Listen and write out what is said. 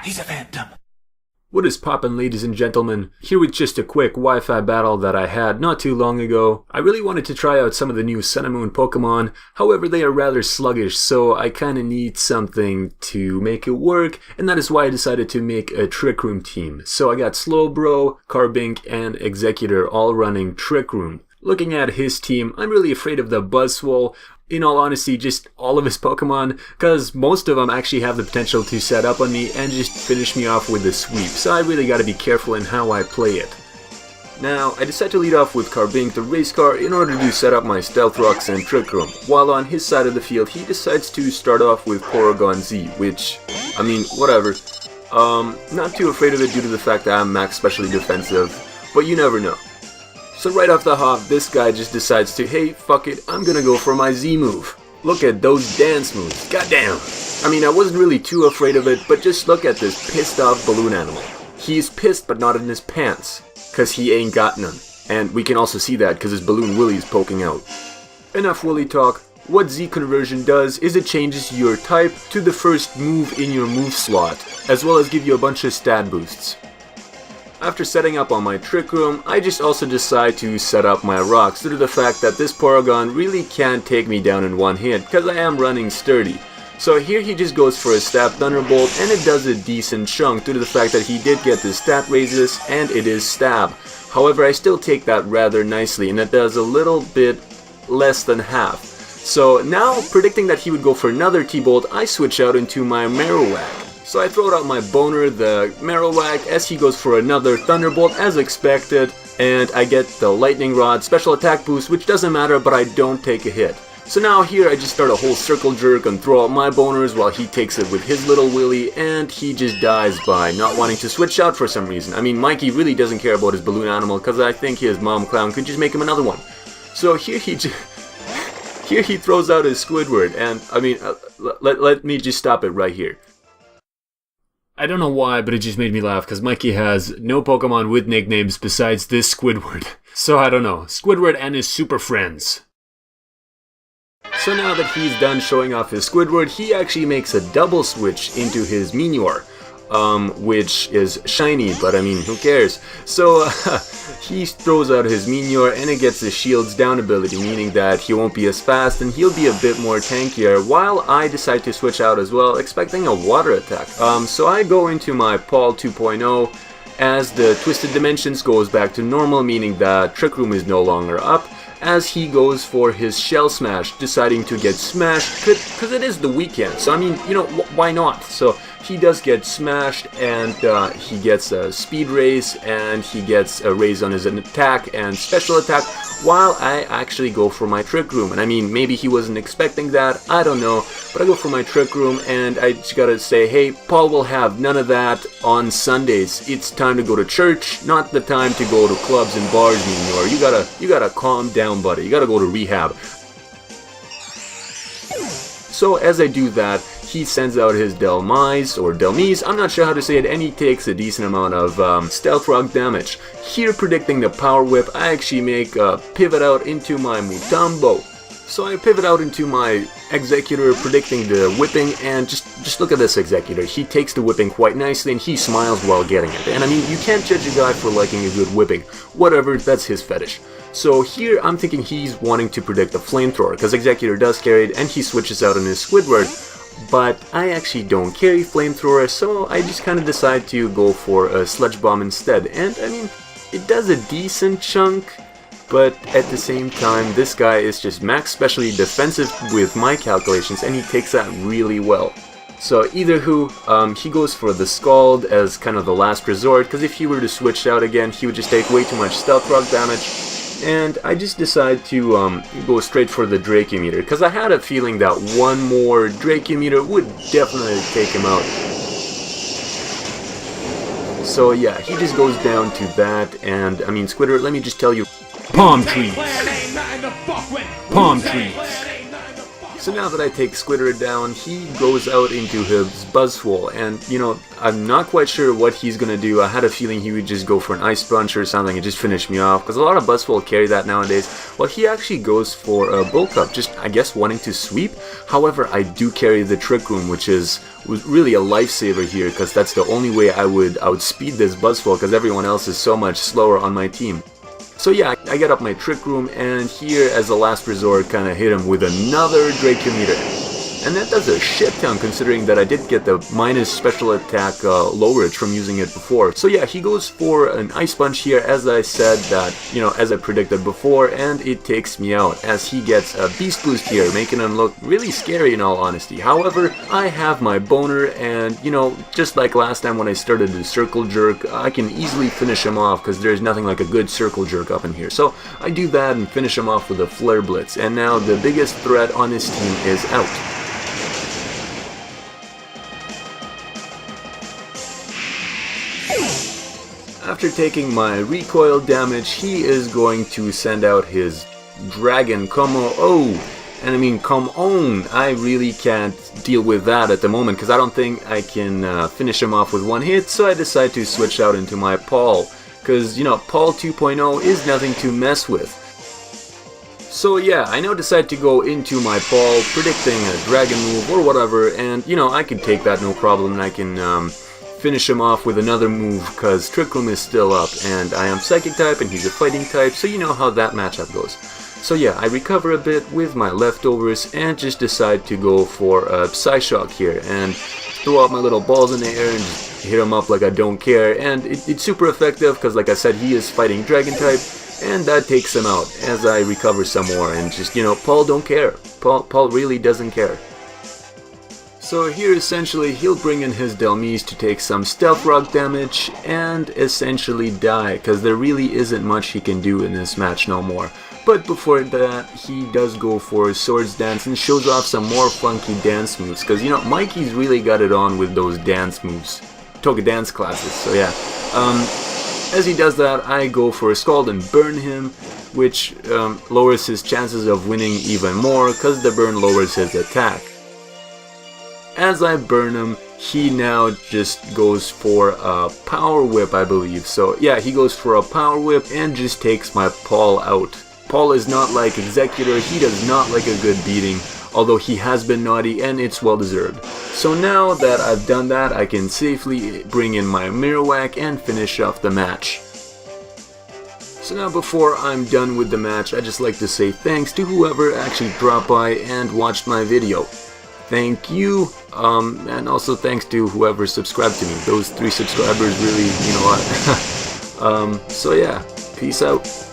He's a phantom. What is poppin', ladies and gentlemen? Here with just a quick Wi-Fi battle that I had not too long ago. I really wanted to try out some of the new Sun and Moon Pokemon, however they are rather sluggish, so I kinda need something to make it work, and that is why I decided to make a Trick Room team. So I got Slowbro, Carbink, and Executor all running Trick Room. Looking at his team, I'm really afraid of the Buzzwole. In all honesty, just all of his Pokemon, because most of them actually have the potential to set up on me and just finish me off with a sweep, so I really gotta be careful in how I play it. Now, I decided to lead off with Carbink, the race car, in order to set up my Stealth Rocks and Trick Room, while on his side of the field, he decides to start off with Porygon Z, which, I mean, whatever. Not too afraid of it due to the fact that I'm max specially defensive, but you never know. So right off the hop, this guy just decides to, hey, fuck it, I'm gonna go for my Z move. Look at those dance moves, goddamn. I mean, I wasn't really too afraid of it, but just look at this pissed off balloon animal. He's pissed but not in his pants, cause he ain't got none. And we can also see that cause his balloon willy's poking out. Enough willy talk. What Z conversion does is it changes your type to the first move in your move slot, as well as give you a bunch of stat boosts. After setting up on my Trick Room, I just also decide to set up my rocks due to the fact that this Porygon really can't take me down in one hit because I am running sturdy. So here he just goes for a Stab Thunderbolt and it does a decent chunk due to the fact that he did get the stat raises and it is Stab. However, I still take that rather nicely and it does a little bit less than half. So now, predicting that he would go for another T-Bolt, I switch out into my MAROWAK. So I throw out my boner, the MAROWAK, as he goes for another Thunderbolt as expected, and I get the Lightning Rod special attack boost, which doesn't matter, but I don't take a hit. So now here I just start a whole circle jerk and throw out my boners while he takes it with his little willy, and he just dies by not wanting to switch out for some reason. I mean, Mikey really doesn't care about his balloon animal because I think his mom clown could just make him another one. So here he here he throws out his Squidward, and I mean, let me just stop it right here. I don't know why, but it just made me laugh because Mikey has no Pokemon with nicknames besides this Squidward. So I don't know, Squidward and his super friends. So now that he's done showing off his Squidward, he actually makes a double switch into his Meteor, which is shiny, but I mean, who cares? So he throws out his Meteor and it gets the shields down ability, meaning that he won't be as fast and he'll be a bit more tankier, while I decide to switch out as well, expecting a water attack. So I go into my Paul 2.0 as the Twisted Dimensions goes back to normal, meaning that Trick Room is no longer up, as he goes for his Shell Smash, deciding to get smashed, because it is the weekend, so I mean, you know, why not? So he does get smashed, and he gets a speed raise, and he gets a raise on his attack and special attack, while I actually go for my Trick Room. And I mean, maybe he wasn't expecting that, I don't know, but I go for my Trick Room, and I just gotta say, hey, Paul will have none of that on Sundays. It's time to go to church, not the time to go to clubs and bars anymore. You gotta calm down, buddy. You gotta go to rehab. So as I do that, he sends out his Delmise, or Delmise, I'm not sure how to say it, and he takes a decent amount of Stealth Rock damage. Here, predicting the Power Whip, I actually make a pivot out into my Mutombo. So I pivot out into my Executor, predicting the whipping, and just look at this Executor. He takes the whipping quite nicely, and he smiles while getting it. And I mean, you can't judge a guy for liking a good whipping. Whatever, that's his fetish. So here, I'm thinking he's wanting to predict a Flamethrower, because Executor does carry it, and he switches out on his Squidward. But I actually don't carry Flamethrower, so I just kind of decide to go for a Sludge Bomb instead. And I mean, it does a decent chunk, but at the same time, this guy is just max specially defensive with my calculations, and he takes that really well. So either who, he goes for the Scald as kind of the last resort, because if he were to switch out again, he would just take way too much Stealth Rock damage. And I just decide to go straight for the Draciometer, because I had a feeling that one more Draciometer would definitely take him out. So yeah, he just goes down to that, and I mean, Squidward, let me just tell you, palm trees! Palm trees! So now that I take Squidward down, he goes out into his Buzzwole, and you know, I'm not quite sure what he's gonna do. I had a feeling he would just go for an Ice Punch or something and just finish me off, because a lot of Buzzwole carry that nowadays. Well, he actually goes for a Bulk Up. I guess, wanting to sweep. However, I do carry the Trick Room, which was really a lifesaver here, because that's the only way I would outspeed this Buzzwole, because everyone else is so much slower on my team. So yeah, I get up my Trick Room, and here, as a last resort, kind of hit him with another Dracometer. And that does a shit ton, considering that I did get the minus special attack lowerage from using it before. So yeah, he goes for an Ice Punch here, as I said that, you know, as I predicted before, and it takes me out, as he gets a Beast Boost here, making him look really scary in all honesty. However, I have my Boner, and, you know, just like last time when I started the Circle Jerk, I can easily finish him off, because there's nothing like a good Circle Jerk up in here. So I do that and finish him off with a Flare Blitz, and now the biggest threat on his team is out. After taking my recoil damage, he is going to send out his Dragon. Come on, and I mean, come on, I really can't deal with that at the moment, because I don't think I can finish him off with one hit, so I decide to switch out into my Paul, because, you know, Paul 2.0 is nothing to mess with. So yeah, I now decide to go into my Paul, predicting a Dragon move or whatever, and, you know, I can take that no problem, and I can finish him off with another move, because Trick Room is still up, and I am Psychic type and he's a Fighting type, so you know how that matchup goes. So yeah, I recover a bit with my leftovers and just decide to go for a Psyshock here, and throw out my little balls in the air and just hit him up like I don't care, and it's super effective, because like I said, he is Fighting Dragon type, and that takes him out, as I recover some more, and just, you know, Paul don't care. Paul really doesn't care. So here essentially he'll bring in his Delmise to take some Stealth Rock damage and essentially die, because there really isn't much he can do in this match no more. But before that, he does go for his Swords Dance and shows off some more funky dance moves, because, you know, Mikey's really got it on with those dance moves, Toga dance classes, so yeah. As he does that, I go for a Scald and burn him, which lowers his chances of winning even more, because the burn lowers his attack. As I burn him, he now just goes for a Power Whip, I believe. So yeah, he goes for a Power Whip and just takes my Paul out. Paul is not like Executor, he does not like a good beating, although he has been naughty and it's well deserved. So now that I've done that, I can safely bring in my Marowak and finish off the match. So now before I'm done with the match, I'd just like to say thanks to whoever actually dropped by and watched my video. Thank you, and also thanks to whoever subscribed to me. Those 3 subscribers really mean a lot. So yeah, peace out.